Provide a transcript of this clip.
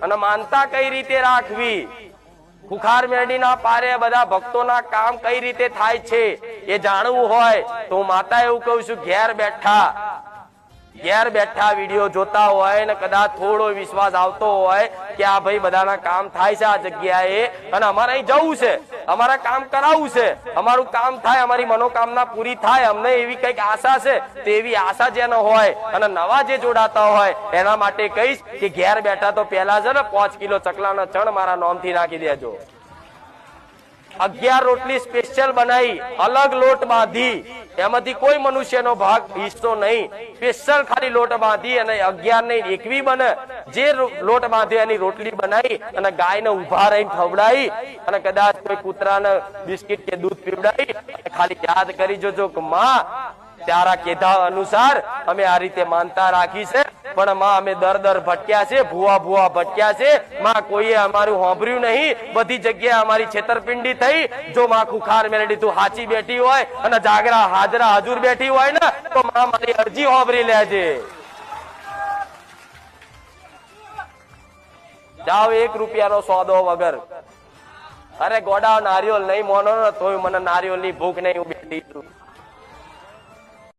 અને માનતા કઈ રીતે રાખવી, ખુખાર મેરડીના પારે બધા ભક્તોના કામ કઈ રીતે થાય છે એ જાણવું હોય તો હું માતા એવું કહું છું, ઘેર બેઠા વિડીયો જોતા હોય ને કદાચ થોડો વિશ્વાસ આવતો હોય કે આ ભાઈ બધાના કામ થાય છે આ જગ્યાએ અને અમારે અહીં જવું છે, અમારે કામ કરાવવું છે, અમારું કામ થાય, અમારી મનોકામના પૂરી થાય, અમને એવી કઈક આશા છે, તો એવી આશા જેનો હોય અને નવા જે જોડાતા હોય એના માટે કહીશ કે ઘેર બેઠા તો પેલા છે ને 5 કિલો ચકલાના ચણ મારા નામથી નાખી દેજો। 11 રોટલી સ્પેશિયલ બનાવી, અલગ લોટ બાંધી, એમાંથી કોઈ મનુષ્યનો ભાગ હિસ્સો નહીં, સ્પેશિયલ ખાલી લોટ બાંધી અને 11 નહીં 21 બને, જે લોટ બાંધી એની રોટલી બનાવી અને ગાયને ઉભા રહીને ખવડાવી અને કદાચ કોઈ કૂતરાને બિસ્કિટ કે દૂધ પીવડાવી ખાલી યાદ કરી જોજો કે માં તારા કીધા અનુસાર અમે આ રીતે માનતા રાખી છે, પણ માં અમે દર ભટક્યા છે, ભૂવા ભટક્યા છે, માં કોઈએ અમારું સાંભળ્યું નહીં, બધી જગ્યાએ અમારી છેતરપિંડી થઈ। જો માં ખુખાર મેલડી તું સાચી બેઠી હોય અને જાગરા હાજરા હજુર બેઠી હોય ને તો માં મારી અરજી સાંભળી લેજે। જાઓ 1 રૂપિયાનો સોદો વગર, અરે ગોડા નારિયેળ નહીં મોનો તોય મને નારિયેળની ભૂખ નહીં, હું બેઠી છું।